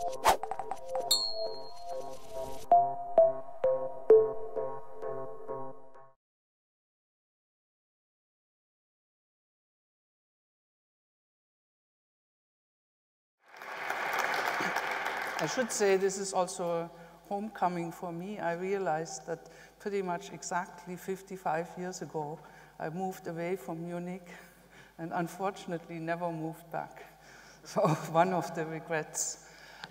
I should say this is also a homecoming for me. I realized that pretty much exactly 55 years ago, I moved away from Munich and unfortunately never moved back. So one of the regrets.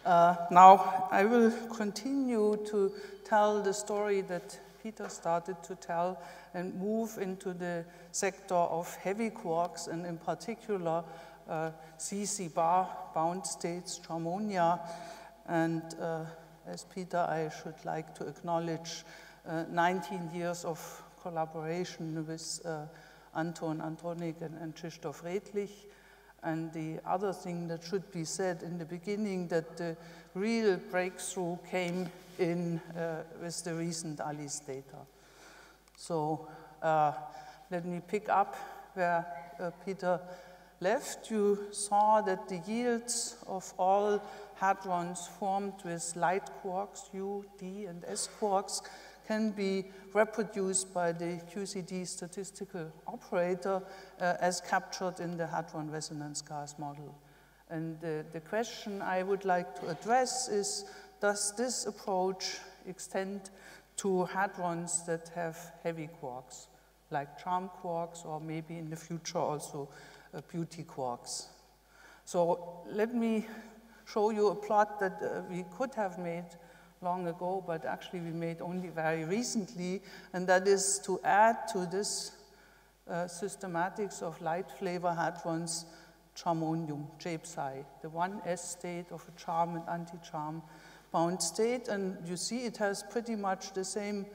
Now I will continue to tell the story that Peter started to tell and move into the sector of heavy quarks and in particular CC bar bound states, Charmonia. And as Peter, I should like to acknowledge 19 years of collaboration with Anton Antonik and Krzysztof Redlich. And the other thing that should be said in the beginning, that the real breakthrough came in with the recent ALICE data. So let me pick up where Peter left. You saw that the yields of all hadrons formed with light quarks, U, D, and S quarks, can be reproduced by the QCD statistical operator as captured in the hadron resonance gas model. And the question I would like to address is, does this approach extend to hadrons that have heavy quarks, like charm quarks, or maybe in the future also beauty quarks? So let me show you a plot that we could have made long ago, but actually we made only very recently, and that is to add to this systematics of light flavor hadrons charmonium, J-psi, the 1s state of a charm and anti-charm bound state. And you see it has pretty much the same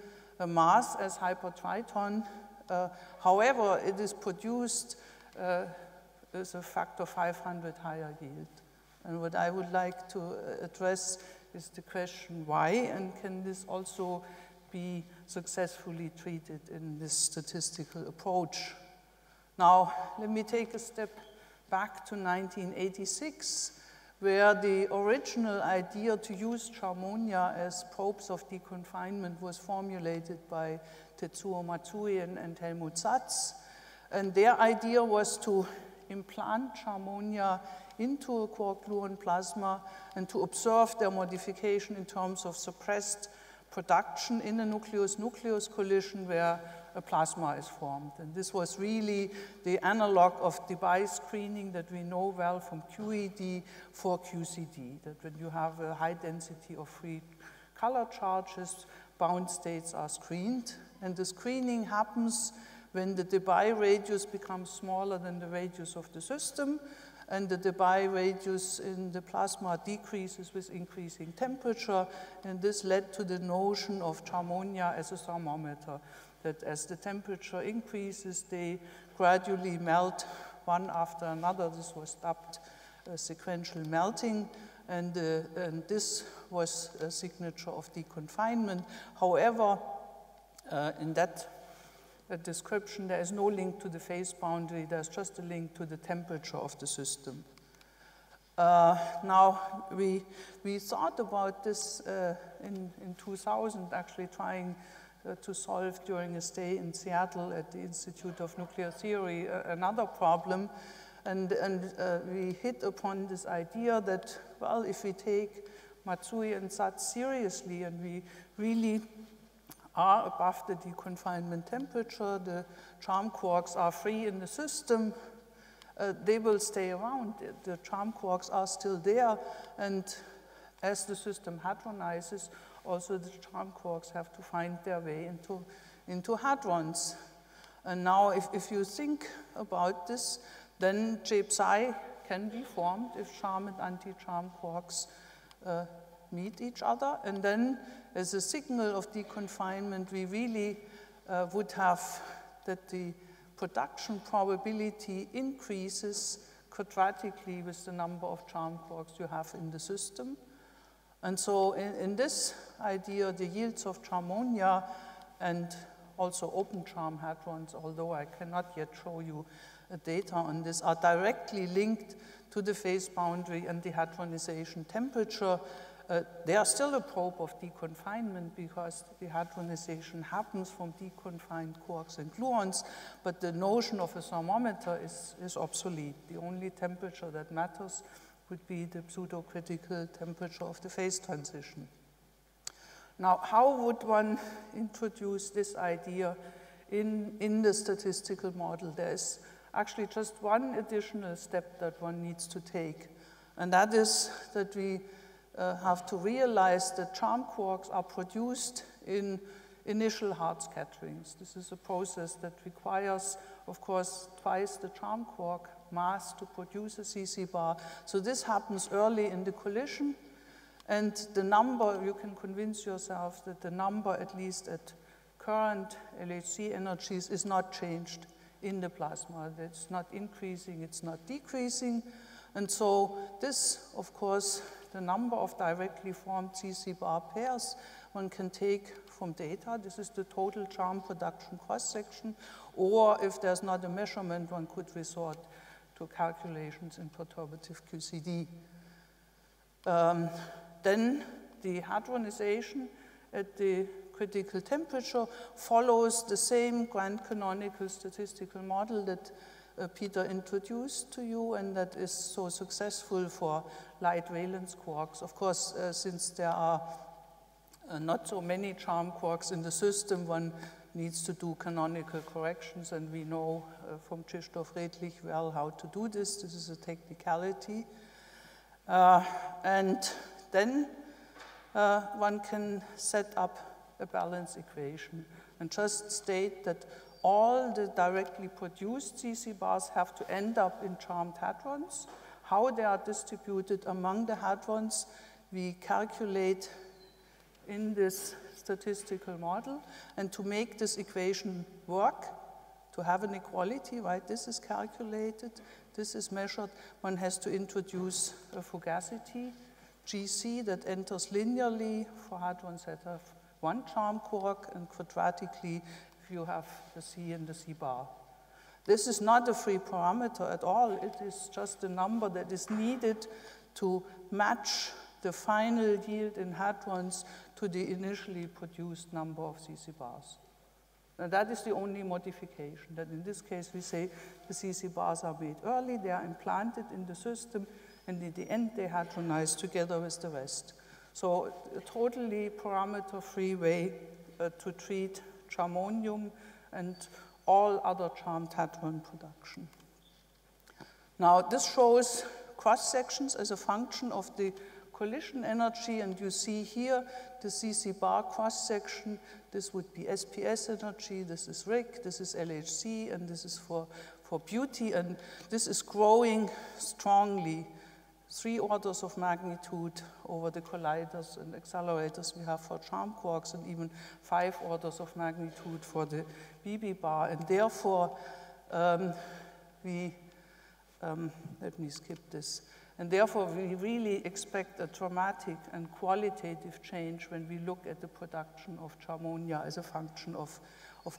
mass as hypertriton. However, it is produced with a factor 500 higher yield. And what I would like to address is the question why, and can this also be successfully treated in this statistical approach? Now, let me take a step back to 1986, where the original idea to use Charmonia as probes of deconfinement was formulated by Tetsuo Matsui and Helmut Satz. And their idea was to implant Charmonia into a quark-gluon plasma and to observe their modification in terms of suppressed production in a nucleus-nucleus collision where a plasma is formed. And this was really the analog of Debye screening that we know well from QED for QCD, that when you have a high density of free color charges, bound states are screened. And the screening happens when the Debye radius becomes smaller than the radius of the system, and the Debye radius in the plasma decreases with increasing temperature, and this led to the notion of Charmonia as a thermometer, that as the temperature increases, they gradually melt one after another. This was dubbed sequential melting, and this was a signature of deconfinement. However, in that description, there is no link to the phase boundary, there's just a link to the temperature of the system. Now, we thought about this in 2000, actually trying to solve during a stay in Seattle at the Institute of Nuclear Theory another problem. And we hit upon this idea that, well, if we take Matsui and Satz seriously and we really are above the deconfinement temperature, the charm quarks are free in the system, they will stay around. The charm quarks are still there, and as the system hadronizes, also the charm quarks have to find their way into hadrons. And now if you think about this, then J-psi can be formed if charm and anti-charm quarks meet each other, and then as a signal of deconfinement, we really would have that the production probability increases quadratically with the number of charm quarks you have in the system. And so in this idea, the yields of Charmonia and also open charm hadrons, although I cannot yet show you data on this are directly linked to the phase boundary and the hadronization temperature. They are still a probe of deconfinement because the hadronization happens from deconfined quarks and gluons, but the notion of a thermometer is obsolete. The only temperature that matters would be the pseudo-critical temperature of the phase transition. Now, how would one introduce this idea in the statistical model? There is actually just one additional step that one needs to take, and that is that we have to realize that charm quarks are produced in initial hard scatterings. This is a process that requires, of course, twice the charm quark mass to produce a CC bar. So this happens early in the collision, and the number, you can convince yourself that the number, at least at current LHC energies, is not changed in the plasma. It's not increasing, it's not decreasing. And so this, of course, the number of directly formed CC bar pairs one can take from data. This is the total charm production cross-section. Or if there's not a measurement, one could resort to calculations in perturbative QCD. Then the hadronization at the critical temperature follows the same grand canonical statistical model that Peter introduced to you, and that is so successful for light valence quarks. Of course, since there are not so many charm quarks in the system, one needs to do canonical corrections, and we know from Tschirchov-Redlich well how to do this. This is a technicality. And then one can set up a balance equation and just state that all the directly produced CC bars have to end up in charmed hadrons. How they are distributed among the hadrons, we calculate in this statistical model. And to make this equation work, to have an equality, right, this is calculated, this is measured, one has to introduce a fugacity, GC, that enters linearly for hadrons that have one charm quark, and quadratically if you have the C and the C bar. This is not a free parameter at all. It is just a number that is needed to match the final yield in hadrons to the initially produced number of CC bars. And that is the only modification, that in this case we say the CC bars are made early, they are implanted in the system, and in the end they hadronize together with the rest. So a totally parameter-free way to treat charmonium and all other charmed hadron production. Now this shows cross-sections as a function of the collision energy, and you see here the CC bar cross-section. This would be SPS energy, this is RIC, this is LHC, and this is for beauty, and this is growing strongly, 3 orders of magnitude over the colliders and accelerators we have for charm quarks, and even 5 orders of magnitude for the BB bar. And therefore, let me skip this. And therefore, we really expect a dramatic and qualitative change when we look at the production of charmonia as a function of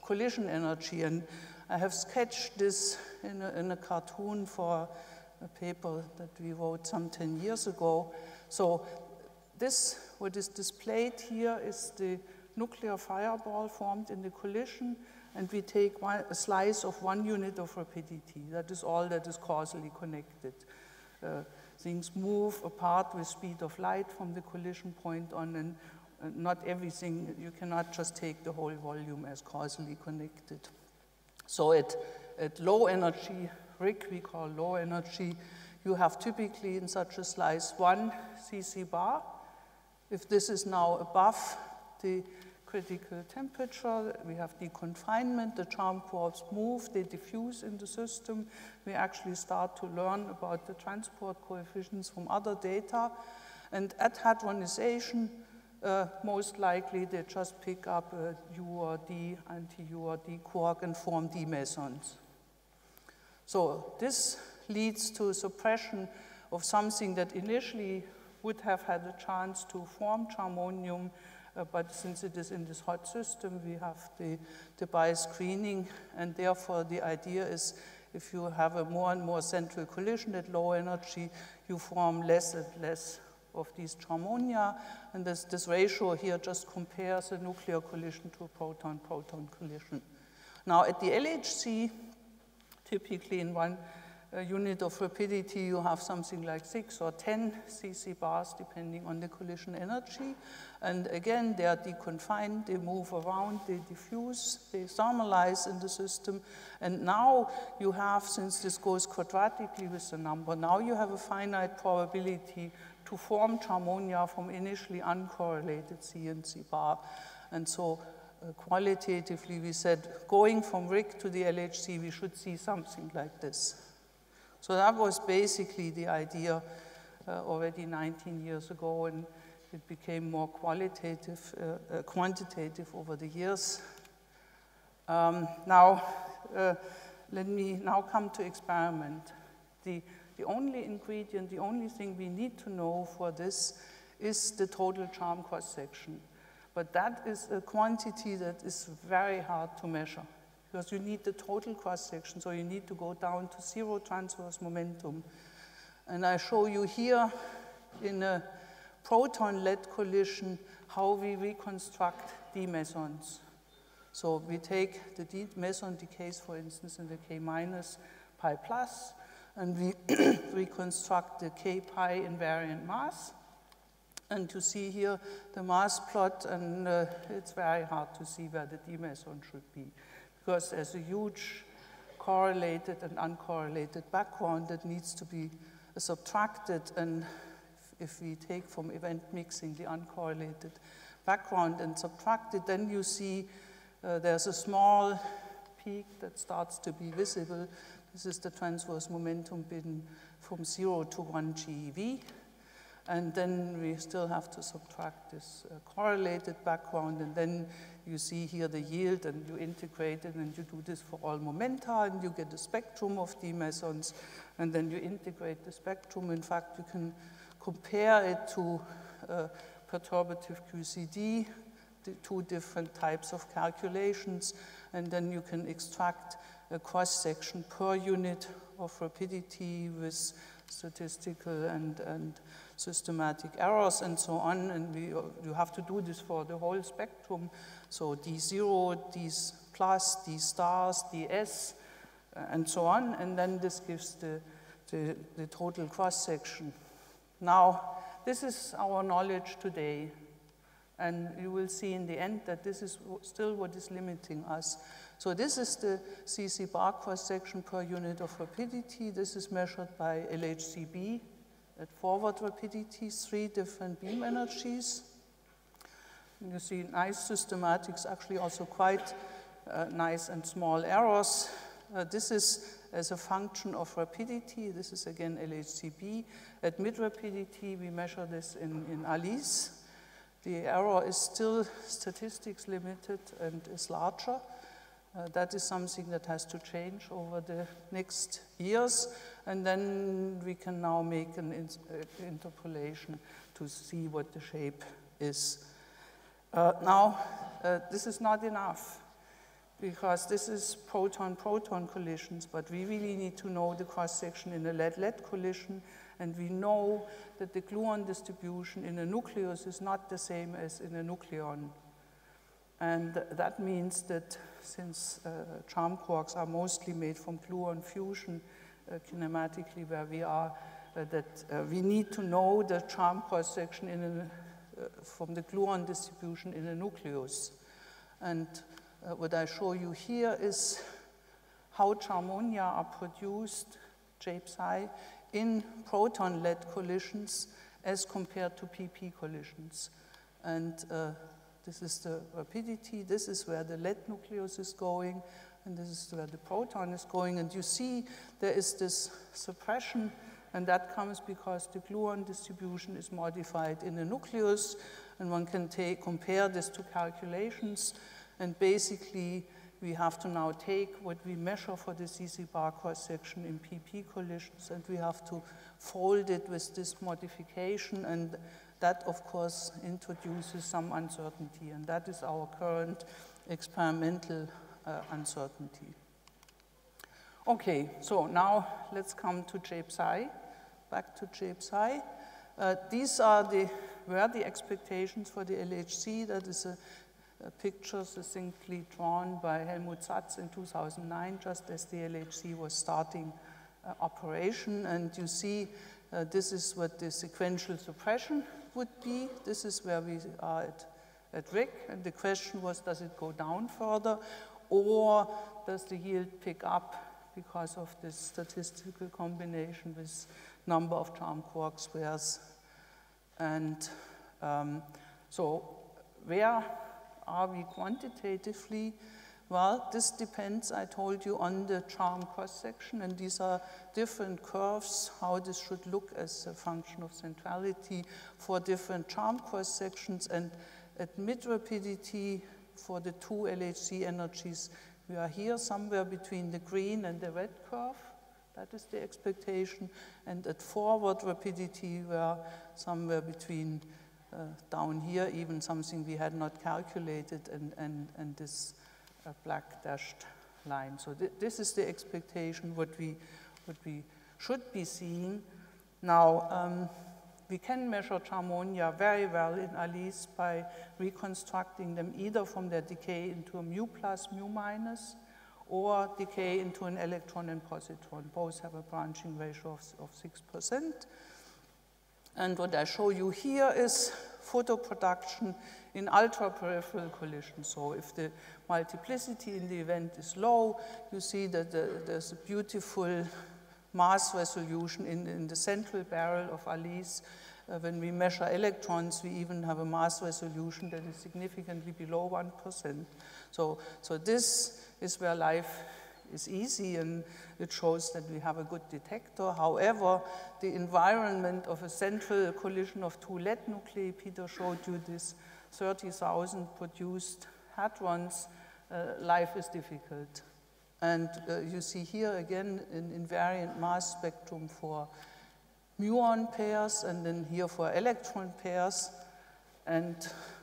collision energy. And I have sketched this in a cartoon for a paper that we wrote some 10 years ago. So this, what is displayed here, is the nuclear fireball formed in the collision, and we take a slice of 1 unit of rapidity. That is all that is causally connected. Things move apart with speed of light from the collision point on, and not everything, you cannot just take the whole volume as causally connected. So at low energy, RIC we call low energy, you have typically in such a slice 1 CC bar. If this is now above the critical temperature, we have deconfinement, the charm quarks move, they diffuse in the system. We actually start to learn about the transport coefficients from other data. And at hadronization, most likely they just pick up a U or D, anti-U or D quark and form D mesons. So this leads to suppression of something that initially would have had a chance to form charmonium, but since it is in this hot system, we have the bias screening, and therefore the idea is if you have a more and more central collision at low energy, you form less and less of these charmonia, and this ratio here just compares a nuclear collision to a proton-proton collision. Now at the LHC, typically in one unit of rapidity, you have something like 6 or 10 cc bars, depending on the collision energy. And again, they are deconfined, they move around, they diffuse, they thermalize in the system. And now you have, since this goes quadratically with the number, now you have a finite probability to form charmonia from initially uncorrelated C and C bar. And so qualitatively, we said, going from RIC to the LHC, we should see something like this. So that was basically the idea already 19 years ago, and it became more quantitative over the years. Let me now come to experiment. The only ingredient, the only thing we need to know for this is the total charm cross-section. But that is a quantity that is very hard to measure, because you need the total cross-section, so you need to go down to 0 transverse momentum. And I show you here in a proton-lead collision how we reconstruct d-mesons. So we take the d-meson decays, for instance, in the k minus pi plus, and we reconstruct the k pi invariant mass. And you see here the mass plot, and it's very hard to see where the d-meson should be, because there's a huge correlated and uncorrelated background that needs to be subtracted. And if we take from event mixing the uncorrelated background and subtract it, then you see there's a small peak that starts to be visible. This is the transverse momentum bin from 0 to 1 GeV. And then we still have to subtract this correlated background, and then you see here the yield, and you integrate it, and you do this for all momenta, and you get a spectrum of d-mesons, and then you integrate the spectrum. In fact, you can compare it to perturbative QCD, the 2 different types of calculations, and then you can extract a cross-section per unit of rapidity with statistical and systematic errors and so on, and you have to do this for the whole spectrum. So D0, D plus, D stars, DS, and so on, and then this gives the total cross-section. Now, this is our knowledge today, and you will see in the end that this is still what is limiting us. So this is the CC bar cross-section per unit of rapidity. This is measured by LHCb at forward rapidities, 3 different beam energies. And you see nice systematics, actually also quite nice and small errors. This is as a function of rapidity. This is again LHCb. At mid-rapidity, we measure this in ALICE. The error is still statistics limited and is larger. That is something that has to change over the next years, and then we can now make an interpolation to see what the shape is. This is not enough, because this is proton-proton collisions, but we really need to know the cross-section in a lead-lead collision, and we know that the gluon distribution in a nucleus is not the same as in a nucleon. And that means that since charm quarks are mostly made from gluon fusion kinematically where we are, that we need to know the charm cross-section from the gluon distribution in a nucleus. And what I show you here is how charmonia are produced, J psi, in proton-lead collisions as compared to PP collisions. And this is the rapidity, this is where the lead nucleus is going, and this is where the proton is going. And you see there is this suppression, and that comes because the gluon distribution is modified in the nucleus, and one can compare this to calculations, and basically we have to now take what we measure for the CC bar cross-section in PP collisions, and we have to fold it with this modification, and that, of course, introduces some uncertainty, and that is our current experimental uncertainty. Okay, so now let's come to J-psi, back to J-psi. These were the expectations for the LHC. That is a picture succinctly drawn by Helmut Satz in 2009, just as the LHC was starting operation. And you see this is what the sequential suppression would be. This is where we are at RHIC. And the question was, does it go down further? Or does the yield pick up because of this statistical combination with number of charm quark squares? And so where are we quantitatively? Well, this depends, I told you, on the charm cross-section, and these are different curves, how this should look as a function of centrality for different charm cross-sections. And at mid-rapidity for the two LHC energies, we are here somewhere between the green and the red curve. That is the expectation. And at forward rapidity, we are somewhere between down here, even something we had not calculated, and this black dashed line. So this is the expectation, what we should be seeing. Now, we can measure charmonia very well in ALICE by reconstructing them either from their decay into a mu plus, mu minus, or decay into an electron and positron. Both have a branching ratio of 6%. And what I show you here is photoproduction in ultra-peripheral collisions. So if the multiplicity in the event is low, you see that there's a beautiful mass resolution in the central barrel of ALICE. When we measure electrons, we even have a mass resolution that is significantly below 1%. So this is where life is easy, and it shows that we have a good detector. However, the environment of a central collision of two lead nuclei, Peter showed you this 30,000 produced hadrons, life is difficult. And you see here again an invariant mass spectrum for muon pairs, and then here for electron pairs. And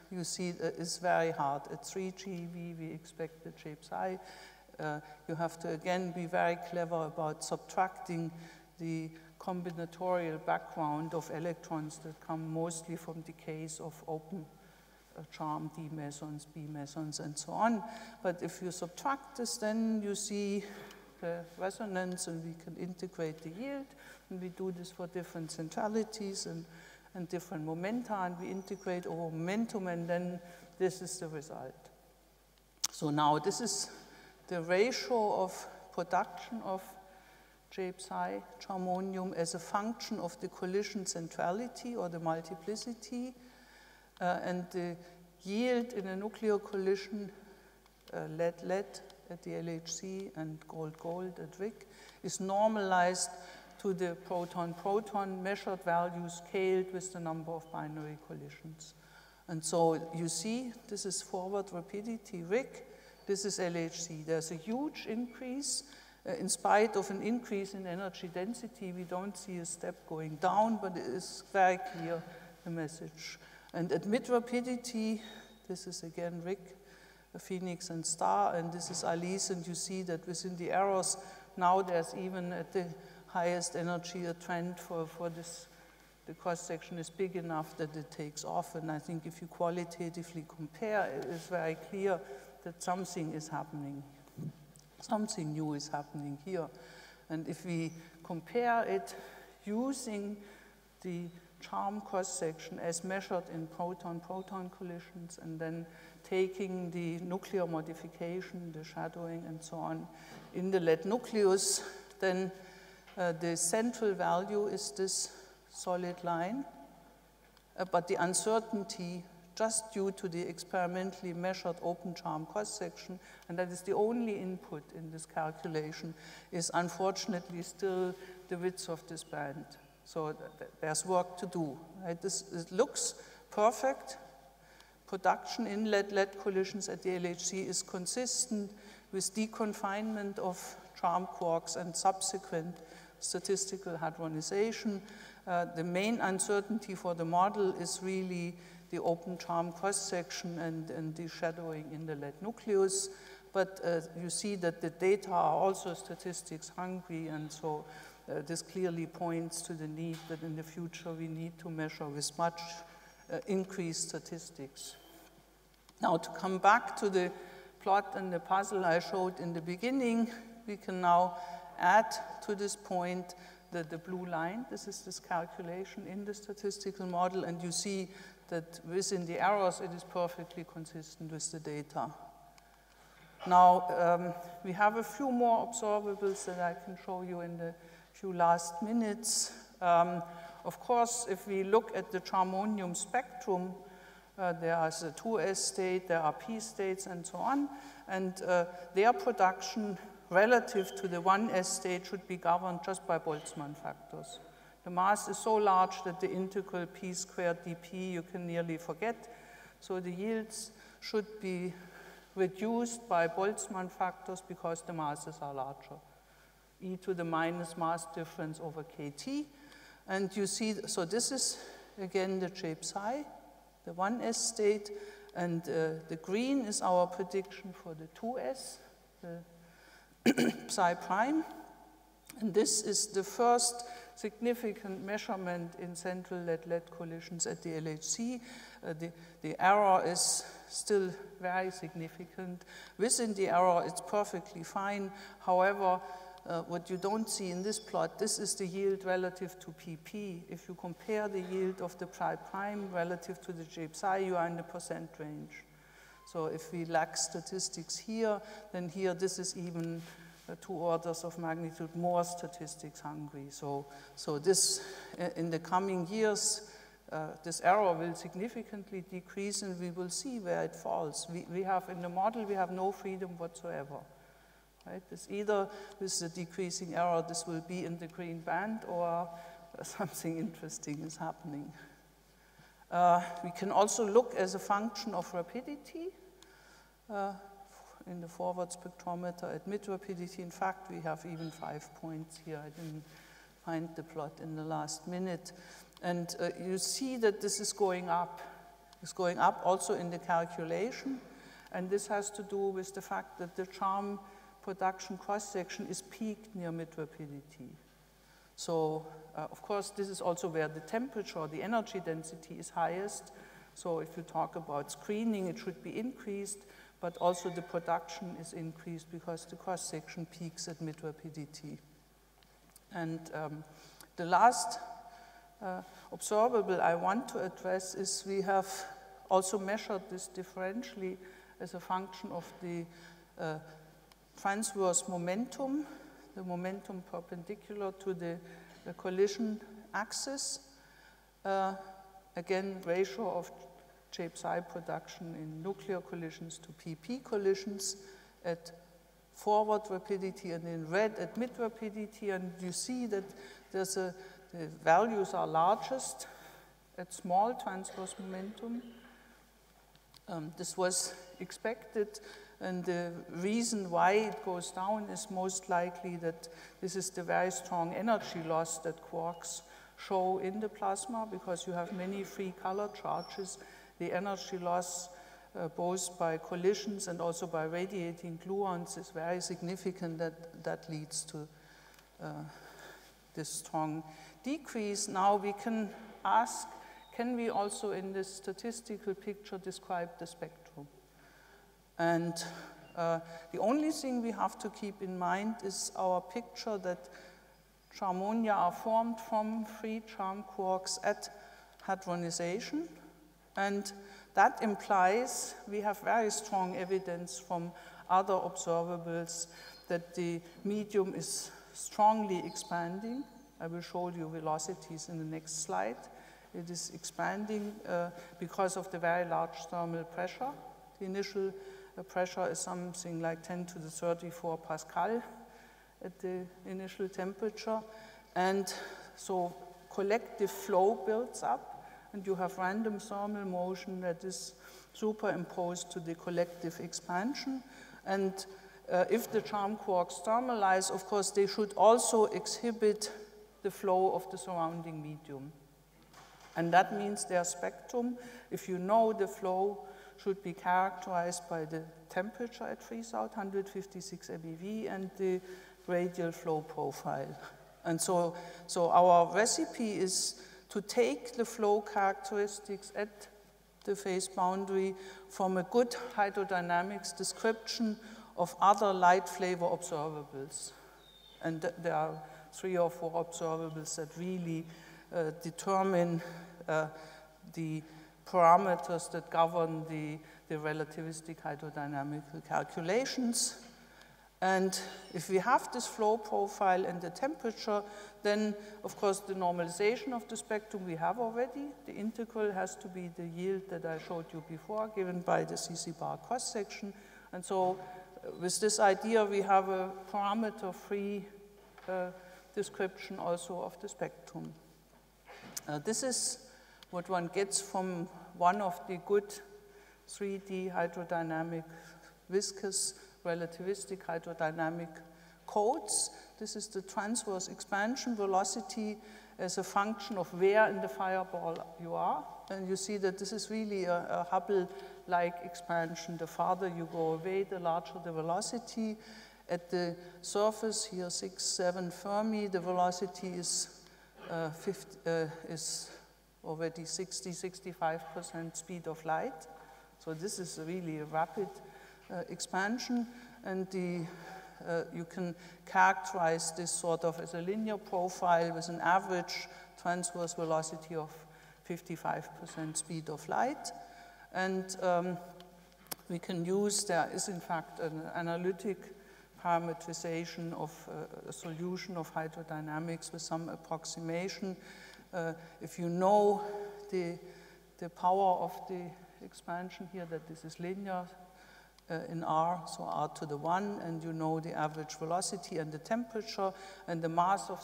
you see it's very hard. At 3 GeV, we expect the J-psi. You have to, again, be very clever about subtracting the combinatorial background of electrons that come mostly from decays of open charm D mesons, B mesons, and so on. But if you subtract this, then you see the resonance, and we can integrate the yield. And we do this for different centralities and different momenta, and we integrate over momentum, and then this is the result. So now this is the ratio of production of J-psi charmonium as a function of the collision centrality or the multiplicity, and the yield in a nuclear collision, lead-lead at the LHC and gold-gold at RHIC, is normalized to the proton-proton measured value scaled with the number of binary collisions. And so you see, this is forward rapidity RHIC. This is LHC. There's a huge increase. In spite of an increase in energy density, we don't see a step going down, but it is very clear, the message. And at mid-rapidity, this is again RHIC, Phoenix and star, and this is ALICE, and you see that within the errors, now there's even at the highest energy a trend for this. The cross-section is big enough that it takes off, and I think if you qualitatively compare, it is very clear that something is happening. Something new is happening here. And if we compare it using the charm cross-section as measured in proton-proton collisions, and then taking the nuclear modification, the shadowing, and so on, in the lead nucleus, then the central value is this solid line, but the uncertainty, just due to the experimentally measured open charm cross-section, and that is the only input in this calculation, is unfortunately still the width of this band. So there's work to do. Right? It looks perfect. Production in lead-lead collisions at the LHC is consistent with deconfinement of charm quarks and subsequent statistical hadronization. The main uncertainty for the model is really the open charm cross-section and the shadowing in the lead nucleus. but you see that the data are also statistics hungry, and so this clearly points to the need that in the future we need to measure with much increased statistics. Now, to come back to the plot and the puzzle I showed in the beginning, we can now add to this point the blue line. This is this calculation in the statistical model, and you see that within the errors it is perfectly consistent with the data. Now, we have a few more observables that I can show you in the few last minutes. Of course, if we look at the charmonium spectrum, there is a 2s state, there are p states, and so on, and their production relative to the 1s state should be governed just by Boltzmann factors. The mass is so large that the integral p squared dp you can nearly forget, so the yields should be reduced by Boltzmann factors because the masses are larger. E to the minus mass difference over kt. And you see, so this is again the shape psi, the 1s state, and the green is our prediction for the 2s, the psi prime. And this is the first significant measurement in central lead-lead collisions at the LHC. The error is still very significant. Within the error, it's perfectly fine. However, what you don't see in this plot, this is the yield relative to pp. If you compare the yield of the psi prime relative to the j psi, you are in the percent range. So if we lack statistics here, then here this is even 2 orders of magnitude more statistics hungry. So this, in the coming years, this error will significantly decrease, and we will see where it falls. We have, in the model, we have no freedom whatsoever. Right? It's either with the decreasing error, this will be in the green band, or something interesting is happening. We can also look as a function of rapidity in the forward spectrometer at mid rapidity. In fact, we have even 5 points here. I didn't find the plot in the last minute. And you see that this is going up. It's going up also in the calculation. And this has to do with the fact that the charm production cross-section is peaked near mid-rapidity. So, of course, this is also where the temperature, the energy density is highest. So if you talk about screening, it should be increased, but also the production is increased because the cross-section peaks at mid-rapidity. And the last observable I want to address is we have also measured this differentially as a function of the transverse momentum, the momentum perpendicular to the collision axis. Again, ratio of j psi production in nuclear collisions to pp collisions at forward rapidity, and in red at mid rapidity. And you see that the values are largest at small transverse momentum. This was expected. And the reason why it goes down is most likely that this is the very strong energy loss that quarks show in the plasma, because you have many free color charges. The energy loss, both by collisions and also by radiating gluons, is very significant. That leads to this strong decrease. Now we can ask, can we also in this statistical picture describe the spectrum? And the only thing we have to keep in mind is our picture that charmonia are formed from free charm quarks at hadronization. And that implies we have very strong evidence from other observables that the medium is strongly expanding. I will show you velocities in the next slide. It is expanding because of the very large thermal pressure. The initial pressure is something like 10 to the 34 Pascal at the initial temperature. And so collective flow builds up, and you have random thermal motion that is superimposed to the collective expansion. And if the charm quarks thermalize, of course, they should also exhibit the flow of the surrounding medium. And that means their spectrum, if you know the flow, should be characterized by the temperature at freeze-out, 156 MeV, and the radial flow profile. And so our recipe is to take the flow characteristics at the phase boundary from a good hydrodynamics description of other light flavor observables. And there are 3 or 4 observables that really determine the parameters that govern the relativistic hydrodynamic calculations. And if we have this flow profile and the temperature, then of course the normalization of the spectrum we have already. The integral has to be the yield that I showed you before, given by the CC bar cross section. And so with this idea, we have a parameter-free description also of the spectrum. This is what one gets from one of the good 3D hydrodynamic viscous relativistic hydrodynamic codes. This is the transverse expansion velocity as a function of where in the fireball you are. And you see that this is really a Hubble-like expansion. The farther you go away, the larger the velocity. At the surface here, 6, 7 Fermi, the velocity is already 60–65% speed of light. So this is really a rapid expansion, and you can characterize this sort of as a linear profile with an average transverse velocity of 55% speed of light. And we can use, there is in fact an analytic parametrization of a solution of hydrodynamics with some approximation. If you know the power of the expansion here, that this is linear in R, so R to the 1, and you know the average velocity and the temperature and the mass of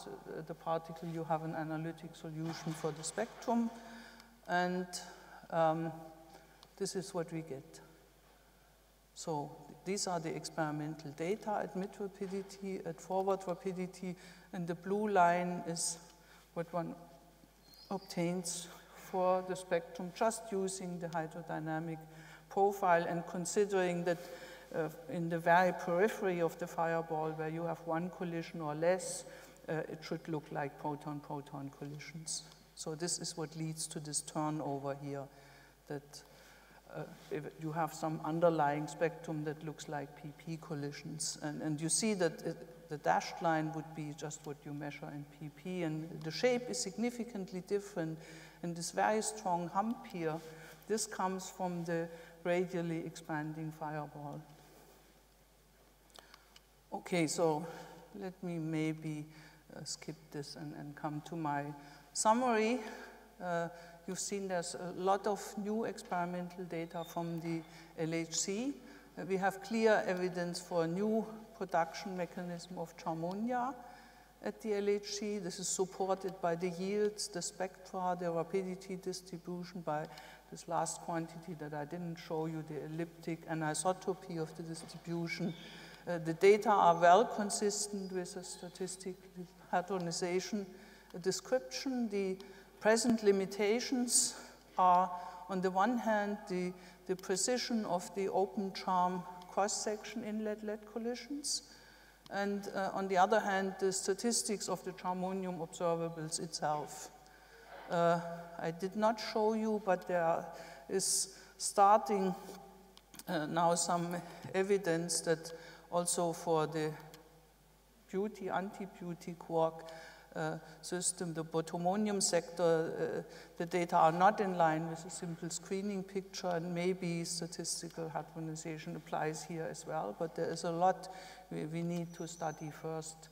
the particle, you have an analytic solution for the spectrum. And this is what we get. So these are the experimental data at mid rapidity, at forward rapidity, and the blue line is what one obtains for the spectrum just using the hydrodynamic profile and considering that in the very periphery of the fireball where you have 1 collision or less, it should look like proton-proton collisions. So this is what leads to this turnover here, that if you have some underlying spectrum that looks like PP collisions. And you see that the dashed line would be just what you measure in PP, and the shape is significantly different. And this very strong hump here, this comes from the radially expanding fireball. Okay, so let me maybe skip this and come to my summary. You've seen there's a lot of new experimental data from the LHC. We have clear evidence for a new production mechanism of Charmonia at the LHC. This is supported by the yields, the spectra, the rapidity distribution, by this last quantity that I didn't show you, the elliptic anisotropy of the distribution. The data are well consistent with a statistical hadronization description. The present limitations are, on the one hand, the precision of the open charm cross-section inlet lead collisions, and on the other hand, the statistics of the charmonium observables itself. I did not show you, but there is starting now some evidence that also for the beauty, anti-beauty quark system, the bothomonium sector, the data are not in line with a simple screening picture, and maybe statistical hadronization applies here as well, but there is a lot we need to study first.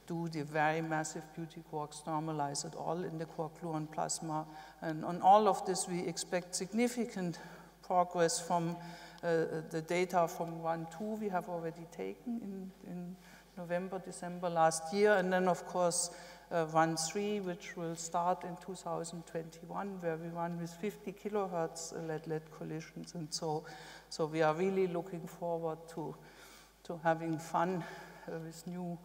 Do the very massive beauty quarks normalize at all in the quark-gluon plasma? And on all of this, we expect significant progress from the data from 1-2 we have already taken in November, December last year, and then of course 1-3, which will start in 2021, where we run with 50 kilohertz lead-lead collisions, and so we are really looking forward to having fun with new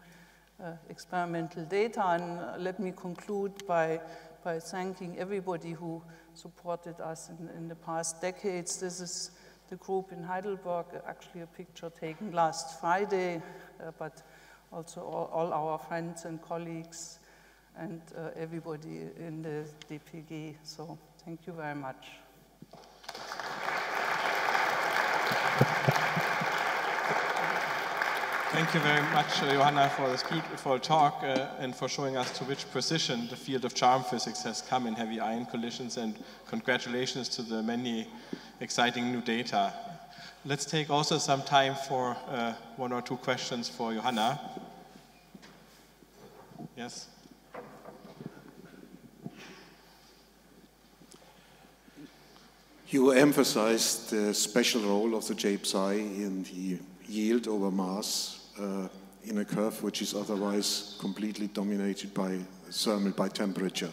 experimental data. And let me conclude by by thanking everybody who supported us in the past decades. This is the group in Heidelberg, actually a picture taken last Friday, but also all our friends and colleagues and everybody in the DPG. So thank you very much. Thank you very much, Johanna, for this beautiful talk and for showing us to which precision the field of charm physics has come in heavy ion collisions, and congratulations to the many exciting new data. Let's take also some time for 1 or 2 questions for Johanna. Yes? You emphasized the special role of the J-psi in the yield over mass in a curve which is otherwise completely dominated by temperature.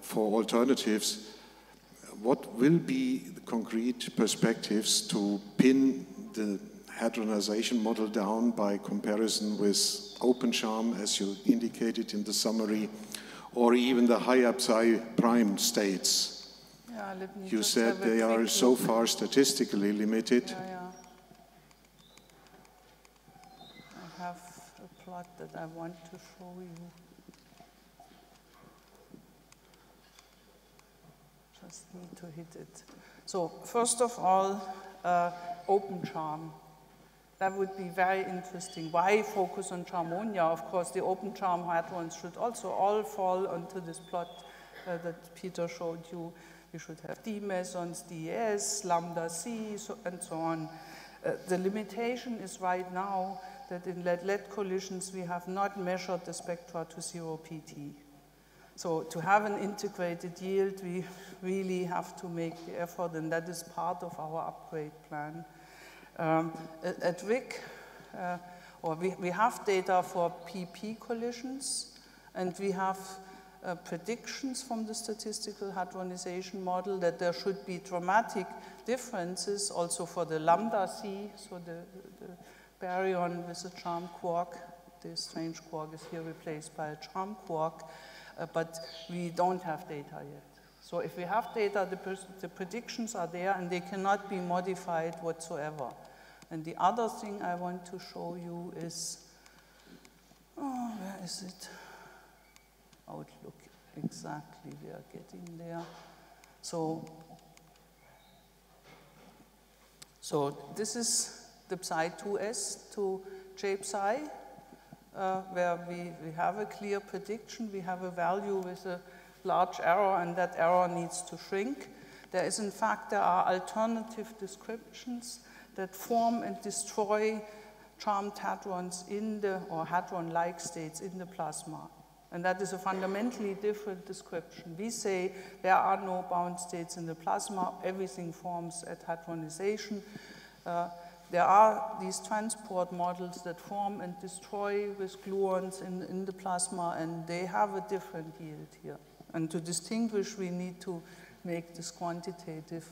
For alternatives, what will be the concrete perspectives to pin the hadronization model down by comparison with OpenCharm, as you indicated in the summary, or even the high psi prime states? Yeah, you said they are so far statistically limited. Yeah. I have a plot that I want to show you. Just need to hit it. So first of all, OpenCharm. That would be very interesting. Why focus on Charmonia? Of course, the OpenCharm hadrons should also all fall onto this plot that Peter showed you. We should have D mesons, DES, lambda C, and so on. The limitation is right now that in lead-lead collisions we have not measured the spectra to 0 PT. So to have an integrated yield, we really have to make the effort, and that is part of our upgrade plan. At WIC, we have data for PP collisions, and we have predictions from the statistical hadronization model that there should be dramatic differences also for the lambda C, so the baryon with a charm quark. The strange quark is here replaced by a charm quark, but we don't have data yet. So if we have data, the predictions are there and they cannot be modified whatsoever. And the other thing I want to show you is, where is it? Outlook, exactly, we are getting there. So this is the Psi2S to J-psi, where we have a clear prediction. We have a value with a large error, and that error needs to shrink. There are alternative descriptions that form and destroy charmed hadrons or hadron-like states in the plasma. And that is a fundamentally different description. We say there are no bound states in the plasma, everything forms at hadronization. There are these transport models that form and destroy with gluons in the plasma, and they have a different yield here. And to distinguish, we need to make this quantitative.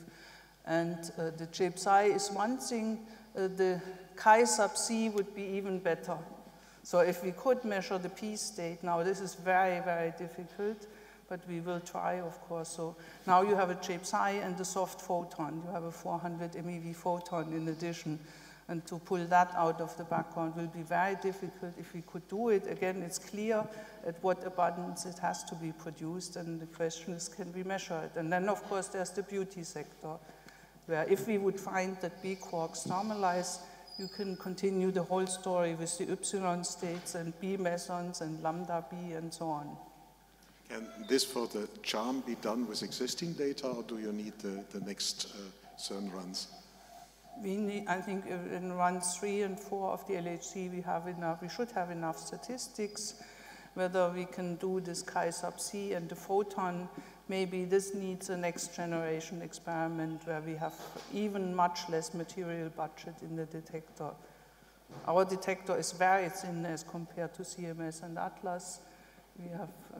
And the J-psi is one thing. The chi sub c would be even better. So if we could measure the p state, now this is very, very difficult, but we will try, of course. So now you have a J-psi and a soft photon. You have a 400 MeV photon in addition. And to pull that out of the background will be very difficult. If we could do it, again, it's clear at what abundance it has to be produced. And the question is, can we measure it? And then, of course, there's the beauty sector, where if we would find that B quarks normalize, you can continue the whole story with the epsilon states and B mesons and lambda B and so on. Can this for the charm be done with existing data, or do you need the next CERN runs? I think in runs 3 and 4 of the LHC we should have enough statistics. Whether we can do this chi sub c and the photon, maybe this needs a next generation experiment where we have even much less material budget in the detector. Our detector is very thin as compared to CMS and Atlas.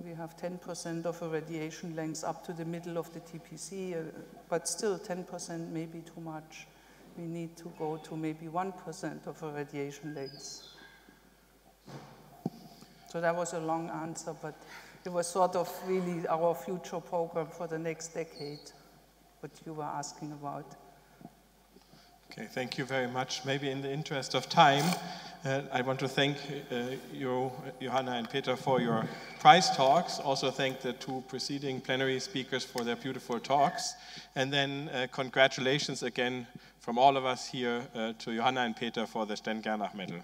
We have 10% of a radiation length up to the middle of the TPC, but still 10% may be too much. We need to go to maybe 1% of a radiation length. So that was a long answer, but it was sort of really our future program for the next decade, what you were asking about. Okay, thank you very much. Maybe in the interest of time, I want to thank you, Johanna and Peter, for your prize talks. Also thank the two preceding plenary speakers for their beautiful talks. And then congratulations again from all of us here to Johanna and Peter for the Stern-Gernach Medal.